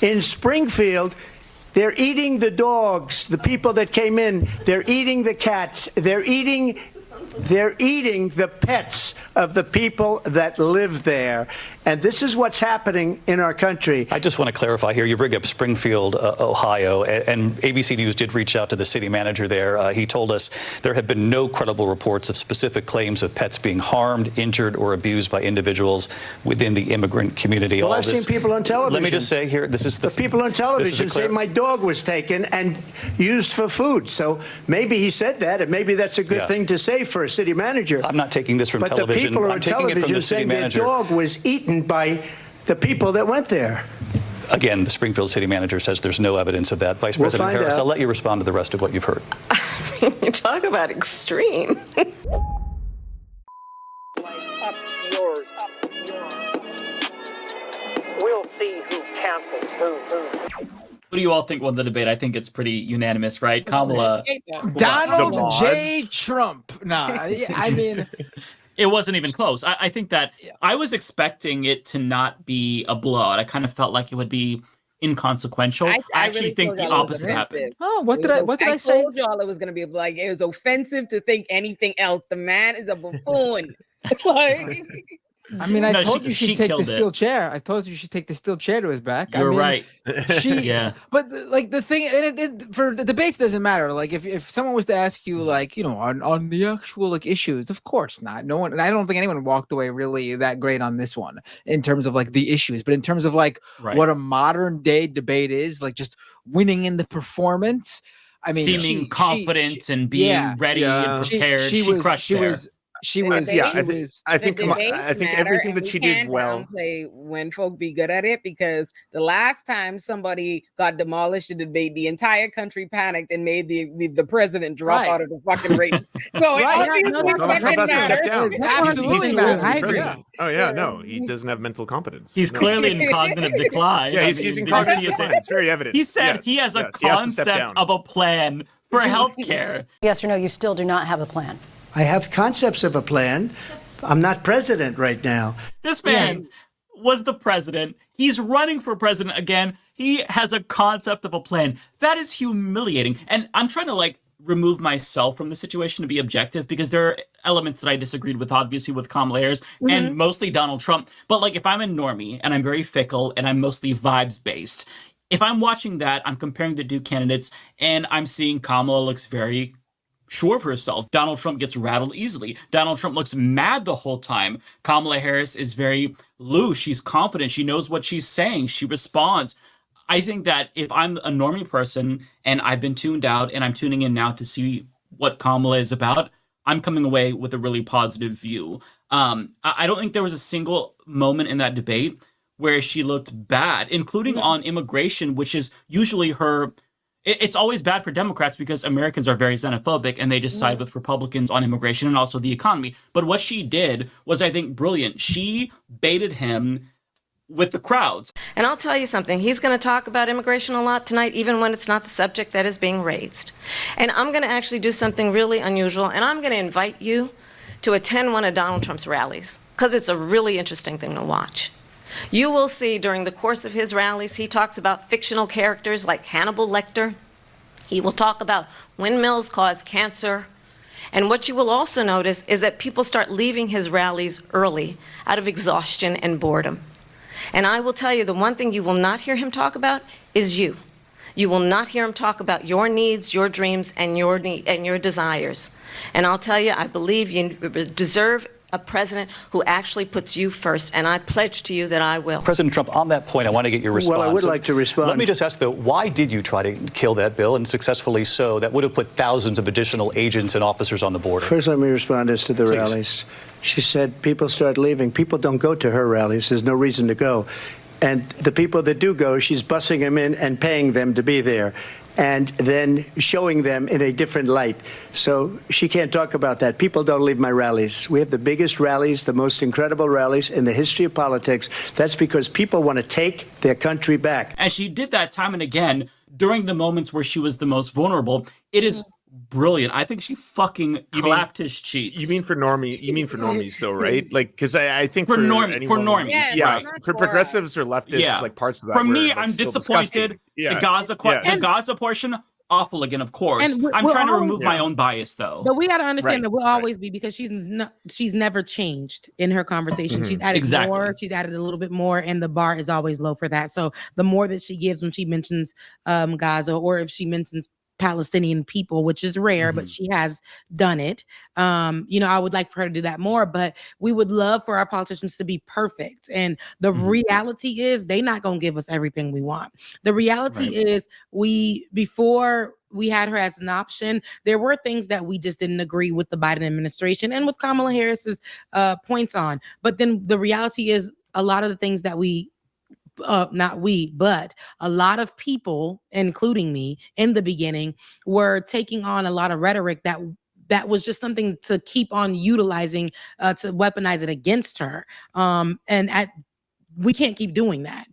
In Springfield, they're eating the dogs, the people that came in. They're eating the cats. They're eating the pets of the people that live there. And this is what's happening in our country. I just want to clarify here. You bring up Springfield, Ohio, and ABC News did reach out to the city manager there. He told us there have been no credible reports of specific claims of pets being harmed, injured, or abused by individuals within the immigrant community. Well, I've seen people on television. Let me just say here, this is the people on television say my dog was taken and used for food. So maybe he said that, and maybe that's a good thing to say for a city manager. I'm not taking this from television. But the people on television saying their dog was eaten by the people that went there. Again, the Springfield city manager says there's no evidence of that. Vice President Harris, I'll let you respond to the rest of what you've heard. You talk about extreme. Up yours. We'll see who cancels who. What do you all think won the debate? I think it's pretty unanimous, right? Kamala. Donald J. Trump. No, I mean... It wasn't even close. I think that I was expecting it to not be a blowout. I kind of felt like it would be inconsequential. I actually really think the opposite happened. Oh, what did I say? I told y'all it was going to be like, it was offensive to think anything else. The man is a buffoon. I mean, I told you she'd take the steel chair. I told you she'd take the steel chair to his back. You're right. But like the thing, for the debates doesn't matter. Like if someone was to ask you, like, you know, on the actual like issues, of course not. No one, and I don't think anyone walked away really that great on this one in terms of like the issues, but in terms of like what a modern day debate is, like just winning in the perforurance. I mean, seeming confident and being ready and prepared. She crushed there. I think everything that she did well. Say when folk be good at it, because the last time somebody got demolished in the debate, the entire country panicked and made the president drop out of the fucking race. So Oh yeah, no, he doesn't have mental competence. He's clearly in cognitive decline. Yeah, he's in cognitive decline. It's very evident. He said he has a concept of a plan for healthcare. Yes or no? You still do not have a plan. I have concepts of a plan. I'm not president right now. This man was the president. He's running for president again. He has a concept of a plan. That is humiliating. And I'm trying to remove myself from the situation to be objective, because there are elements that I disagreed with, obviously, with Kamala Harris and mostly Donald Trump. But if I'm a normie and I'm very fickle and I'm mostly vibes based, if I'm watching that, I'm comparing the two candidates and I'm seeing Kamala looks very sure of herself. Donald Trump gets rattled easily. Donald Trump looks mad the whole time. Kamala Harris is very loose. She's confident. She knows what she's saying. She responds. I think that if I'm a normie person and I've been tuned out and I'm tuning in now to see what Kamala is about, I'm coming away with a really positive view. I don't think there was a single moment in that debate where she looked bad, including on immigration, which is usually her... It's always bad for Democrats because Americans are very xenophobic and they just side with Republicans on immigration and also the economy. But what she did was, I think, brilliant. She baited him with the crowds. And I'll tell you something. He's going to talk about immigration a lot tonight, even when it's not the subject that is being raised. And I'm going to actually do something really unusual, and I'm going to invite you to attend one of Donald Trump's rallies, because it's a really interesting thing to watch. You will see during the course of his rallies, he talks about fictional characters like Hannibal Lecter. He will talk about windmills cause cancer. And what you will also notice is that people start leaving his rallies early out of exhaustion and boredom. And I will tell you, the one thing you will not hear him talk about is you. You will not hear him talk about your needs, your dreams, and your desires. And I'll tell you, I believe you deserve a president who actually puts you first, and I pledge to you that I will. President Trump, on that point, I want to get your response. Well, I would like to respond. Let me just ask, though, why did you try to kill that bill, and successfully so? That would have put thousands of additional agents and officers on the border. First, let me respond as to the rallies. She said people start leaving. People don't go to her rallies. There's no reason to go. And the people that do go, she's bussing them in and paying them to be there, and then showing them in a different light. So she can't talk about that. People don't leave my rallies. We have the biggest rallies, the most incredible rallies in the history of politics. That's because people want to take their country back. And she did that time and again during the moments where she was the most vulnerable. It is brilliant. I think she fucking clapped his cheeks. You mean for normies though, right? Like, because I think for normies, Yes, yeah, not for for- progressives or leftists, like parts of that. For me, were, like, I'm still disappointed. disgusting. Yeah. The Gaza portion, awful again, of course. And I'm we'll trying to always- remove my own bias, though. But we got to understand Right, that we'll right. always be, because she's never changed in her conversation. She's added Exactly. more, she's added a little bit more, and the bar is always low for that. So the more that she gives when she mentions Gaza, or if she mentions Palestinian people, which is rare, but she has done it. I would like for her to do that more, but we would love for our politicians to be perfect. And the reality is they're not going to give us everything we want. The reality is before we had her as an option, there were things that we just didn't agree with the Biden administration and with Kamala Harris's points on. But then the reality is a lot of the things that not we, but a lot of people, including me in the beginning, were taking on a lot of rhetoric that was just something to keep on utilizing to weaponize it against her. We can't keep doing that.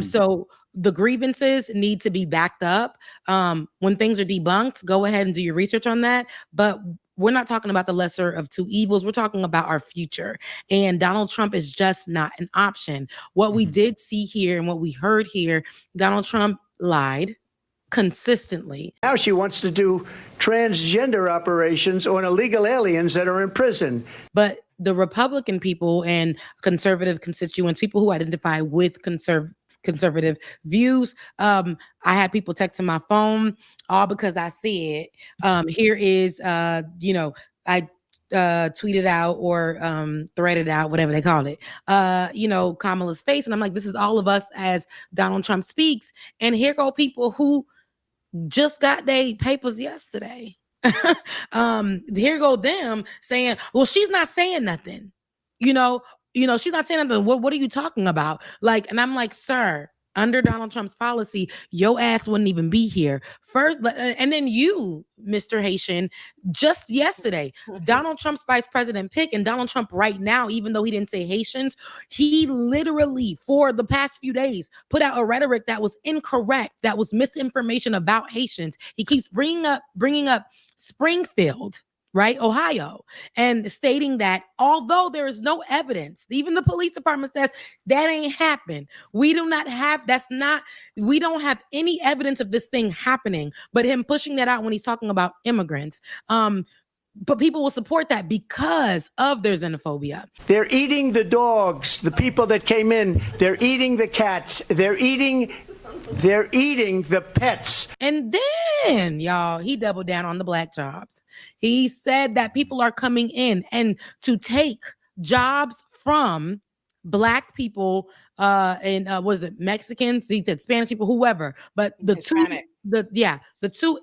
So the grievances need to be backed up. When things are debunked, go ahead and do your research on that. But we're not talking about the lesser of two evils. We're talking about our future. And Donald Trump is just not an option. What we did see here and what we heard here, Donald Trump lied consistently. Now she wants to do transgender operations on illegal aliens that are in prison. But the Republican people and conservative constituents, people who identify with conservative views, I had people texting my phone, all because I said, here is, I tweeted out or threaded out, whatever they call it, Kamala's face. And I'm like, this is all of us as Donald Trump speaks. And here go people who just got their papers yesterday. Here go them saying, well, she's not saying nothing. She's not saying nothing. What are you talking about? Like, and I'm like, sir, under Donald Trump's policy, your ass wouldn't even be here. First, and then you, Mr. Haitian, just yesterday, Donald Trump's vice president pick, and Donald Trump right now, even though he didn't say Haitians, he literally for the past few days put out a rhetoric that was incorrect, that was misinformation about Haitians. He keeps bringing up Springfield, right, Ohio, and stating that although there is no evidence, even the police department says that ain't happened. We don't have any evidence of this thing happening, but him pushing that out when he's talking about immigrants. But people will support that because of their xenophobia. They're eating the dogs, the people that came in. They're eating the cats. They're eating the pets. And then, y'all, he doubled down on the black jobs. He said that people are coming in and to take jobs from black people and was it Mexicans? He said Spanish people, whoever. But the two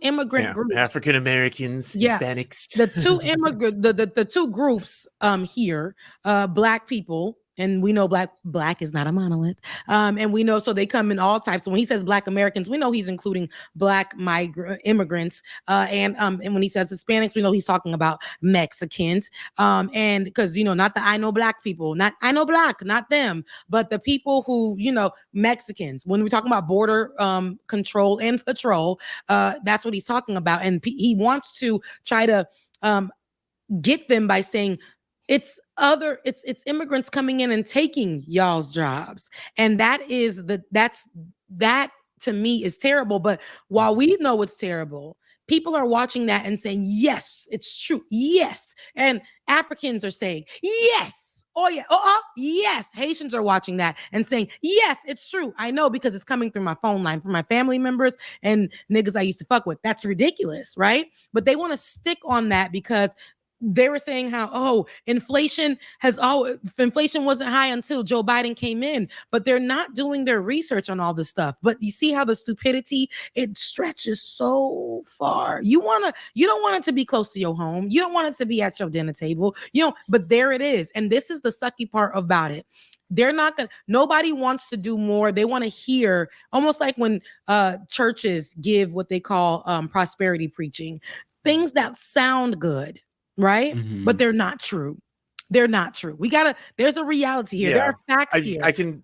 immigrant groups, African Americans, Hispanics, the two groups here, black people. And we know black is not a monolith. And we know, so they come in all types. So when he says black Americans, we know he's including black immigrants. And when he says Hispanics, we know he's talking about Mexicans. And because, not the I know black people, not I know black, not them, but the people who, Mexicans. When we're talking about border control and patrol, that's what he's talking about. And he wants to try to get them by saying, it's immigrants coming in and taking y'all's jobs. And that to me is terrible. But while we know it's terrible, people are watching that and saying, yes, it's true. Yes. And Africans are saying, yes. Oh yeah. Yes. Haitians are watching that and saying, yes, it's true. I know, because it's coming through my phone line from my family members and niggas I used to fuck with. That's ridiculous, right? But they want to stick on that because they were saying how, inflation wasn't high until Joe Biden came in, but they're not doing their research on all this stuff. But you see how the stupidity, it stretches so far. You don't want it to be close to your home. You don't want it to be at your dinner table, but there it is. And this is the sucky part about it. Nobody wants to do more. They want to hear, almost like when churches give what they call prosperity preaching, things that sound good. Right? But they're not true. they're not true. There's a reality here. There are facts here. I can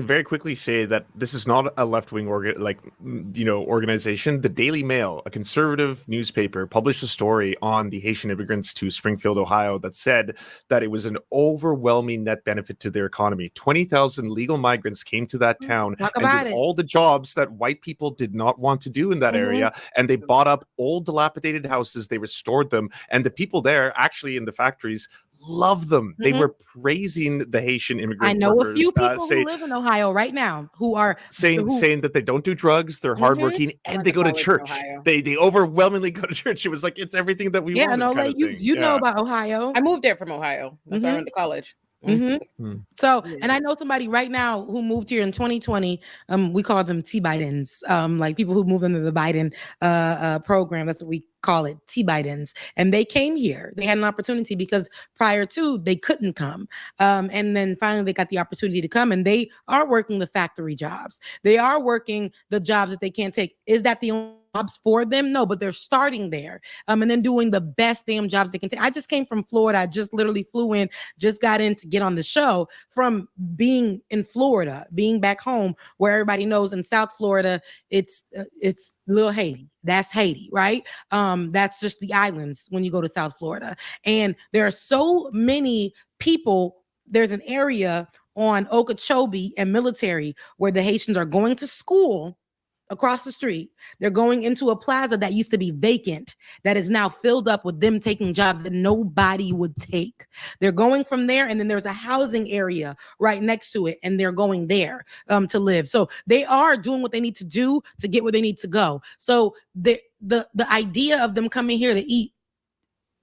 very quickly say that this is not a left-wing organization. The Daily Mail, a conservative newspaper, published a story on the Haitian immigrants to Springfield, Ohio, that said that it was an overwhelming net benefit to their economy. 20,000 legal migrants came to that town and did all the jobs that white people did not want to do in that area, and they bought up old dilapidated houses, they restored them, and the people there, actually in the factories, love them. They were praising the Haitian immigrant I know workers, a few people who live in Ohio right now who are saying that they don't do drugs, they're hardworking, and they go to church. They overwhelmingly go to church. It was like, it's everything that we want. No, you know about Ohio. I moved there from Ohio. That's why I went to college. So, and I know somebody right now who moved here in 2020. We call them T-Bidens, like people who moved under the Biden program. That's what we call it, T-Bidens. And they came here. They had an opportunity because prior to they couldn't come. And then finally they got the opportunity to come, and they are working the factory jobs. They are working the jobs that they can't take. Is that the only jobs for them? No, but they're starting there and then doing the best damn jobs they can take. I just came from Florida. I just literally flew in, just got in to get on the show from being in Florida, being back home where everybody knows in South Florida, it's little Haiti. That's Haiti, right? That's just the islands when you go to South Florida. And there are so many people. There's an area on Okeechobee and Military where the Haitians are going to school across the street. They're going into a plaza that used to be vacant, that is now filled up with them taking jobs that nobody would take. They're going from there, and then there's a housing area right next to it, and they're going there to live. So they are doing what they need to do to get where they need to go. So the idea of them coming here to eat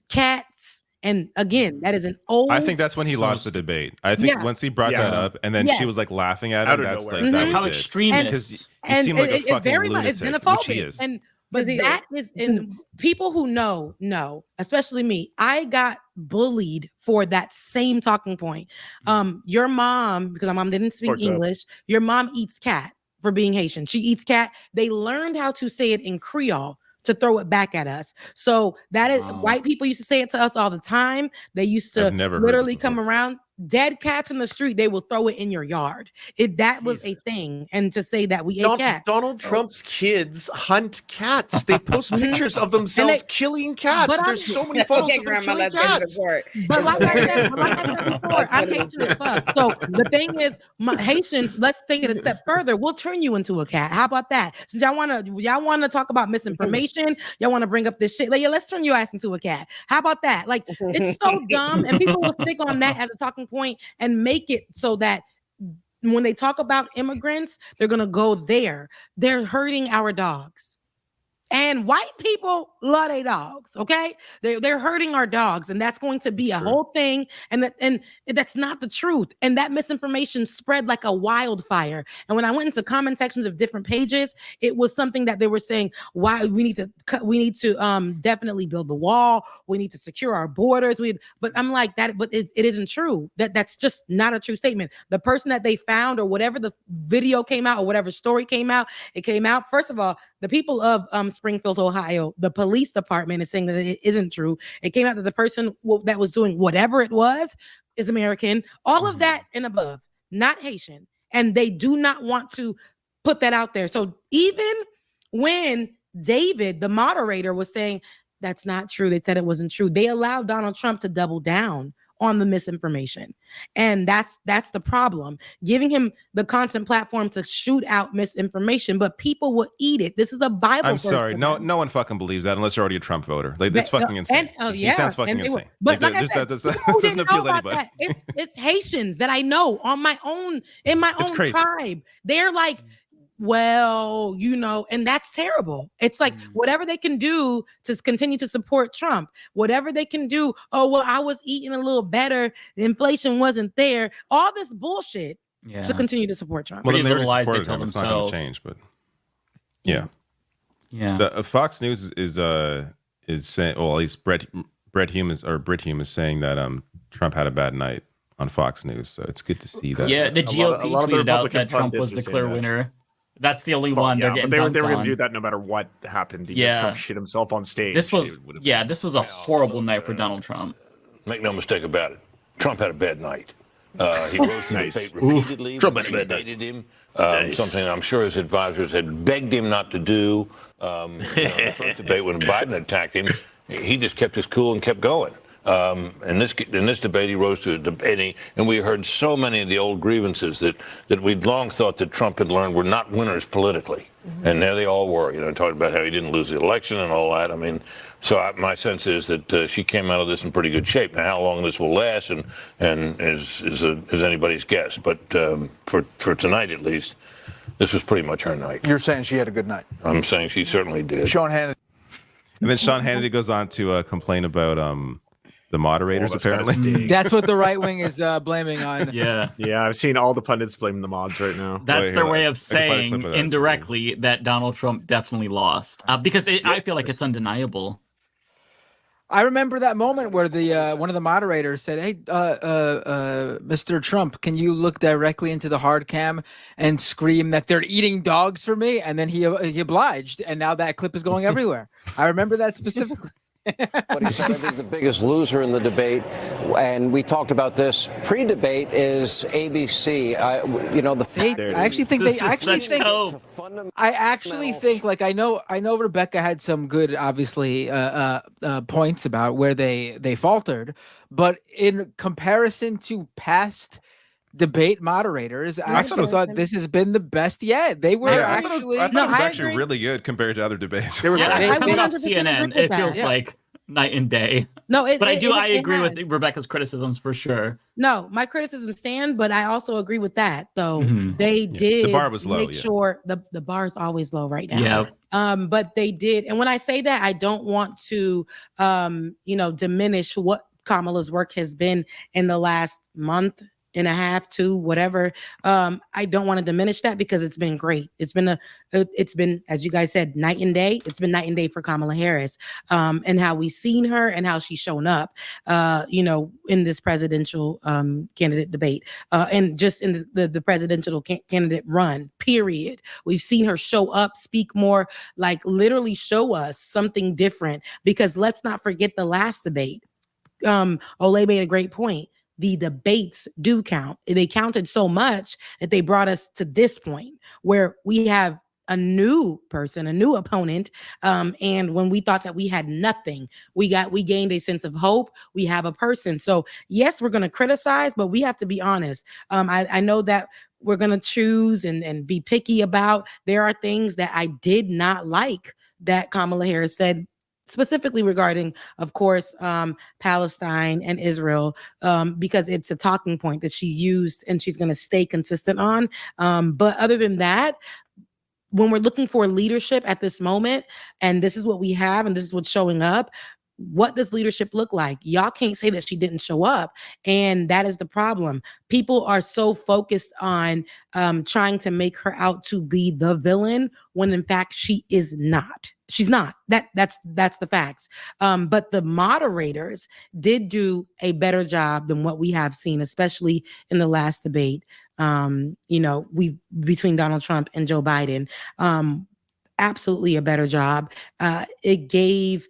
cats, and again, that is an old. I think that's when he lost the debate. I think once he brought that up, and then she was like laughing at him. That's like that was how it. extremist. You seem like a fucking very lunatic, much, it's xenophobic. which he is. But that is in people who know, especially me. I got bullied for that same talking point. Your mom, because my mom didn't speak English, your mom eats cat for being Haitian. She eats cat. They learned how to say it in Creole to throw it back at us. So that is white people used to say it to us all the time. They used to literally come around. Dead cats in the street, they will throw it in your yard. That was a thing. And to say that we ate cats. Donald Trump's kids hunt cats. They post pictures of themselves killing cats. There's so many photos of them killing cats. But like I said before, I'm Haitian as fuck. So the thing is, Haitians, let's take it a step further. We'll turn you into a cat. How about that? Since y'all wanna talk about misinformation, y'all wanna bring up this shit. Like, let's turn your ass into a cat. How about that? Like, it's so dumb, and people will stick on that as a talking point and make it so that when they talk about immigrants, they're going to go there. They're hurting our dogs. And white people love their dogs, okay? They're hurting our dogs, and that's going to be a whole thing. And that's not the truth. And that misinformation spread like a wildfire. And when I went into comment sections of different pages, it was something that they were saying, why we need to definitely build the wall. We need to secure our borders. But I'm like that, but it isn't true. That's just not a true statement. The person that they found, or whatever the video came out, or whatever story came out, it came out. First of all, the people of Springfield, Ohio, the police department is saying that it isn't true. It came out that the person that was doing whatever it was is American, all of that and above, not Haitian. And they do not want to put that out there. So even when David, the moderator, was saying that's not true, they said it wasn't true, they allowed Donald Trump to double down on the misinformation. And that's the problem, giving him the constant platform to shoot out misinformation, but people will eat it. This is a Bible. I'm sorry. No one fucking believes that unless you're already a Trump voter. Like, that's fucking insane. He sounds fucking insane. But like I that said, doesn't appeal to anybody. It's Haitians that I know in my own tribe. They're like, well, and that's terrible. It's like whatever they can do to continue to support Trump, whatever they can do. Oh, well, I was eating a little better. The inflation wasn't there. All this bullshit to continue to support Trump. Well, Pretty they little lies they supported tell him. It's not themselves. going to change, but yeah. Yeah. Fox News is saying, well, at least Brett Hume is saying that Trump had a bad night on Fox News. So it's good to see that. Yeah, the GOP tweeted out that Trump was the clear winner. That's the only one they're getting. They were dunked going on. to do that no matter what happened. Yeah. Trump shit himself on stage. This was a horrible night for Donald Trump. make no mistake about it, Trump had a bad night. He rose to the debate repeatedly. Trump had a bad night. Debated him, something I'm sure his advisors had begged him not to do. The first debate when Biden attacked him, he just kept his cool and kept going. In this debate, he rose to a debate, and we heard so many of the old grievances that we'd long thought that Trump had learned were not winners politically. Mm-hmm. And there they all were, talking about how he didn't lose the election and all that. I mean, my sense is that she came out of this in pretty good shape. Now, how long this will last and is anybody's guess. But for tonight, at least, this was pretty much her night. You're saying she had a good night? I'm saying she certainly did. Sean Hannity. And then Sean Hannity goes on to complain about the moderators, apparently. That's what the right wing is blaming on. Yeah. Yeah, I've seen all the pundits blaming the mods right now. That's their way of saying indirectly that Donald Trump definitely lost. Because I feel like it's undeniable. I remember that moment where the one of the moderators said, "Hey, Mr. Trump, can you look directly into the hard cam and scream that they're eating dogs for me?" And then he obliged, and now that clip is going everywhere. I remember that specifically. What he said, I think the biggest loser in the debate, and we talked about this pre-debate, is ABC. I actually think like I know Rebecca had some good, obviously, points about where they faltered, but in comparison to past debate moderators, I actually thought this has been the best yet. They were I thought it was actually really good compared to other debates. They were coming off CNN. It feels like night and day. No, I agree with Rebecca's criticisms for sure. No, my criticisms stand, but I also agree with that. Though they did the bar was low. Make sure the bar is always low right now. Yeah. But they did, and when I say that, I don't want to diminish what Kamala's work has been in the last month and a half to whatever. I don't want to diminish that because it's been great. It's been as you guys said, night and day. It's been night and day for Kamala Harris, and how we've seen her and how she's shown up, in this presidential candidate debate, and just in the presidential candidate run, period. We've seen her show up, speak more, like literally show us something different, because let's not forget the last debate. Ole made a great point. The debates do count. They counted so much that they brought us to this point where we have a new person, a new opponent. And when we thought that we had nothing, we gained a sense of hope. We have a person. So yes, we're going to criticize, but we have to be honest. I know that we're going to choose and be picky about. There are things that I did not like that Kamala Harris said, specifically regarding, of course, Palestine and Israel, because it's a talking point that she used and she's going to stay consistent on. But other than that, when we're looking for leadership at this moment, and this is what we have, and this is what's showing up, what does leadership look like? Y'all can't say that she didn't show up. And that is the problem. People are so focused on trying to make her out to be the villain when in fact she is not. She's not. That's the facts. But the moderators did do a better job than what we have seen, especially in the last debate. Between Donald Trump and Joe Biden, absolutely a better job. It gave.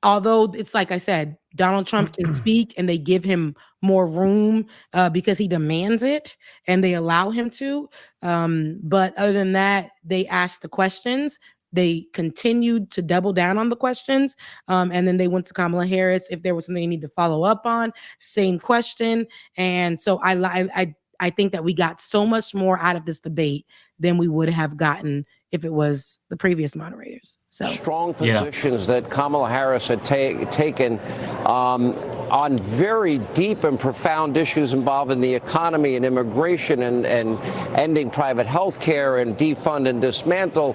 Although it's like I said, Donald Trump can speak and they give him more room because he demands it and they allow him to. But other than that, they asked the questions. They continued to double down on the questions. And then they went to Kamala Harris. If there was something they need to follow up on, same question. And so I think that we got so much more out of this debate than we would have gotten if it was the previous moderators. So strong positions that Kamala Harris had taken on very deep and profound issues involving the economy and immigration and ending private health care and defund and dismantle.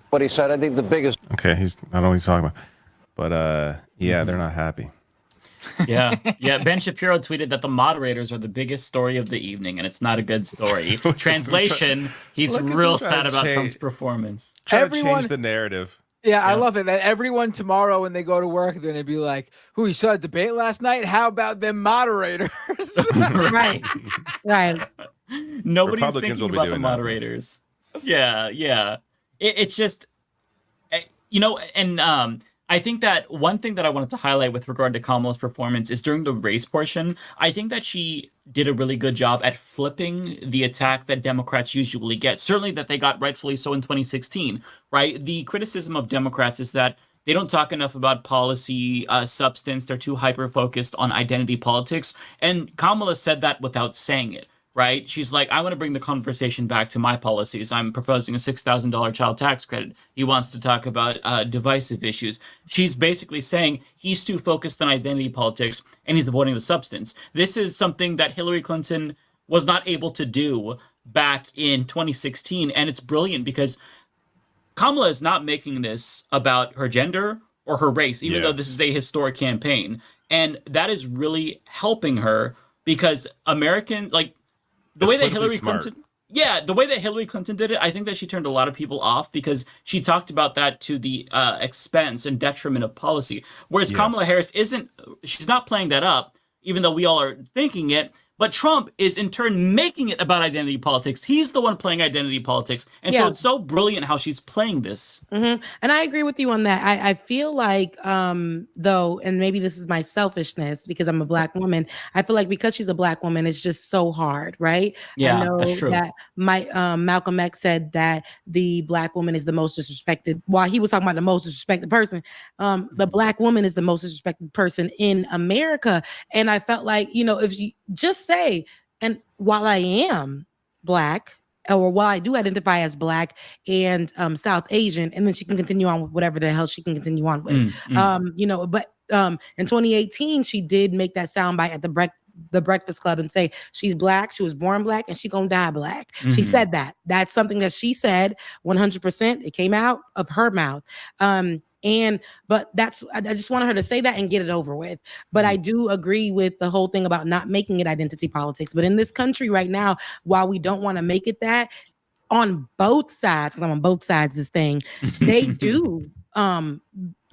What he said, I think the biggest. Okay, I don't know what he's talking about. But they're not happy. Yeah. Ben Shapiro tweeted that the moderators are the biggest story of the evening, and it's not a good story. Translation, he's real sad about Trump's performance. Trying to change the narrative. Yeah, I love it that everyone tomorrow when they go to work, they're going to be like, "Who, you saw a debate last night? How about them moderators?" Right. Nobody's thinking about the moderators. Yeah. It's just, and I think that one thing that I wanted to highlight with regard to Kamala's performance is during the race portion. I think that she did a really good job at flipping the attack that Democrats usually get. Certainly that they got rightfully so in 2016, right? The criticism of Democrats is that they don't talk enough about policy substance. They're too hyper focused on identity politics. And Kamala said that without saying it. Right? She's like, I want to bring the conversation back to my policies. I'm proposing a $6,000 child tax credit. He wants to talk about divisive issues. She's basically saying he's too focused on identity politics and he's avoiding the substance. This is something that Hillary Clinton was not able to do back in 2016. And it's brilliant because Kamala is not making this about her gender or her race, even though this is a historic campaign. And that is really helping her because Americans, like, the way that Hillary Clinton, the way that Hillary Clinton did it, I think that she turned a lot of people off because she talked about that to the expense and detriment of policy. Whereas Kamala Harris she's not playing that up, even though we all are thinking it. But Trump is in turn making it about identity politics. He's the one playing identity politics. And so it's so brilliant how she's playing this. And I agree with you on that. I feel like, though, and maybe this is my selfishness because I'm a Black woman, I feel like because she's a Black woman, it's just so hard, right? Yeah, I know that's true. that Malcolm X said that the Black woman is the most disrespected. While he was talking about the most disrespected person, the Black woman is the most disrespected person in America. And I felt like, if you just say, and while I am Black, or while I do identify as Black and South Asian, and then she can continue on with whatever the hell she can continue on with. But in 2018, she did make that soundbite at the Breakfast Club and say she's Black, she was born Black, and she gonna die Black. She said that. That's something that she said 100%. It came out of her mouth. But I just wanted her to say that and get it over with. But I do agree with the whole thing about not making it identity politics. But in this country right now, while we don't want to make it that, on both sides, because I'm on both sides of this thing, they do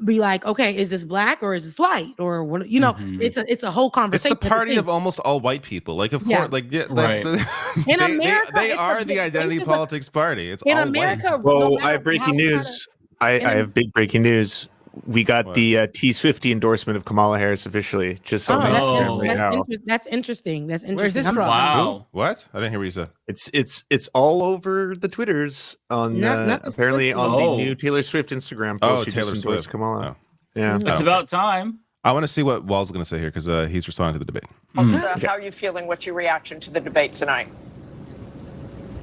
be like, okay, is this Black or is this white? Or what, it's a whole conversation. It's the party of almost all white people. Like, of course, like, that's in America, they are the identity politics party. It's in all America. white. Well, I have breaking news. I have big breaking news. We got the T-Swifty endorsement of Kamala Harris officially. Just so that's interesting. That's interesting. Where's this from? Wow. What? I didn't hear what you said. It's all over the Twitters on apparently on the new Taylor Swift Instagram post. Taylor Swift. Kamala. Oh. Yeah, it's about time. I want to see what Wall's going to say here because he's responding to the debate. How are you feeling? What's your reaction to the debate tonight?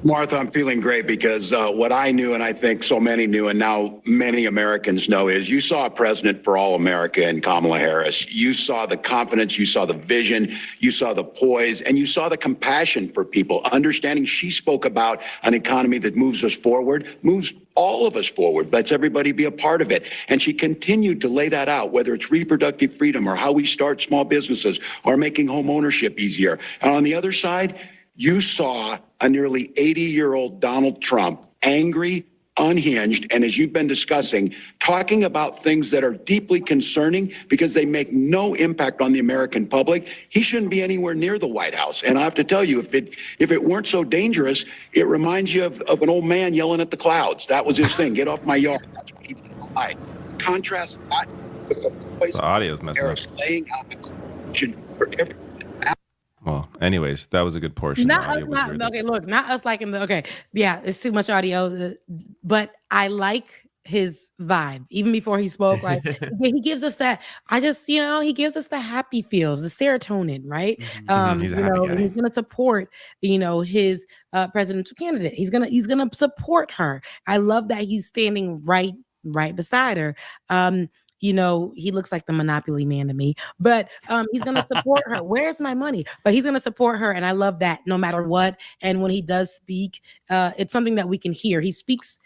Martha, I'm feeling great because what I knew, and I think so many knew, and now many Americans know, is you saw a president for all America in Kamala Harris. You saw the confidence, you saw the vision, you saw the poise, and you saw the compassion for people, understanding she spoke about an economy that moves us forward, moves all of us forward, lets everybody be a part of it. And she continued to lay that out, whether it's reproductive freedom or how we start small businesses or making home ownership easier. And on the other side, you saw a nearly 80-year-old Donald Trump, angry, unhinged, and as you've been discussing, talking about things that are deeply concerning because they make no impact on the American public. He shouldn't be anywhere near the White House. And I have to tell you, if it weren't so dangerous, it reminds you of an old man yelling at the clouds. That was his thing. Get off my yard. That's what he did all night. Contrast that with the voice the audio's messing up. Laying out the constitution for every. Well, anyways, that was a good portion. Not us, not us liking it's too much audio, but I like his vibe. Even before he spoke, like he gives us that. He gives us the happy feels, the serotonin, right? He's a happy guy. He's gonna support, his presidential candidate. He's gonna support her. I love that he's standing right beside her. He looks like the Monopoly man to me, but he's going to support her. Where's my money? But he's going to support her. And I love that no matter what. And when he does speak, it's something that we can hear. He speaks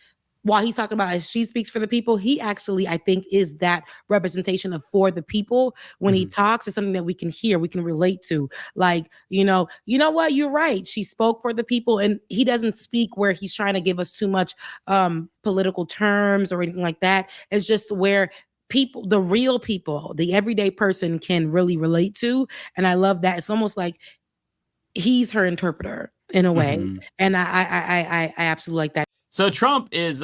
while he's talking about as she speaks for the people. He actually, I think, is that representation of for the people. When he talks, it's something that we can hear, we can relate to. Like, you know what? You're right. She spoke for the people. And he doesn't speak where he's trying to give us too much political terms or anything like that. It's just where people, the real people, the everyday person can really relate to. And I love that. It's almost like he's her interpreter in a way. And I absolutely like that. So Trump is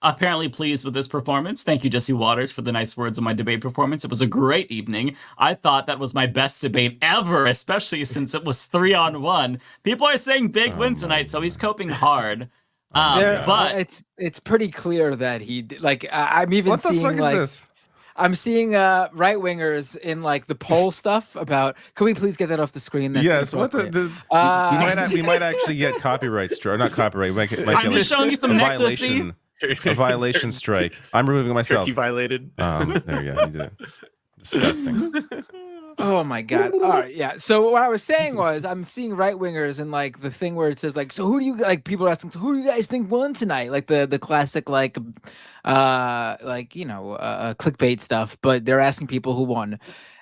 apparently pleased with this performance. Thank you, Jesse Waters, for the nice words on my debate performance. It was a great evening. I thought that was my best debate ever, especially since it was 3-on-1. People are saying big win tonight, so he's coping hard. But it's pretty clear that I'm even What the seeing fuck is this? I'm seeing right wingers in like the poll stuff about. Can we please get that off the screen? That's Yes. What the we might actually get copyright strike. Not copyright. We might get I'm just showing you some a necklace-y. violation strike. I'm removing myself. Turkey violated. There you go. You did it. Disgusting. Oh my god! All right, yeah. So what I was saying was, I'm seeing right wingers and like the thing where it says like, so who do you like? People are asking, so who do you guys think won tonight? Like the classic clickbait stuff. But they're asking people who won,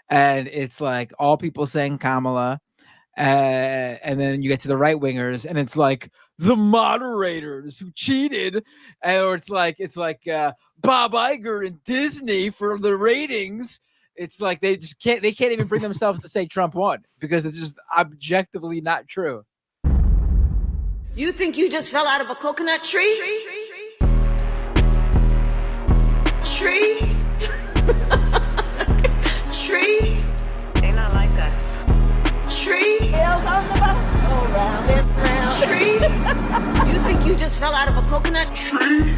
and it's like all people saying Kamala, and then you get to the right wingers, and it's like the moderators who cheated, or it's like Bob Iger and Disney for the ratings. It's like they can't even bring themselves to say Trump won because it's just objectively not true. You think you just fell out of a coconut tree? Tree? Tree? They not like us. Tree? Tree? You think you just fell out of a coconut tree?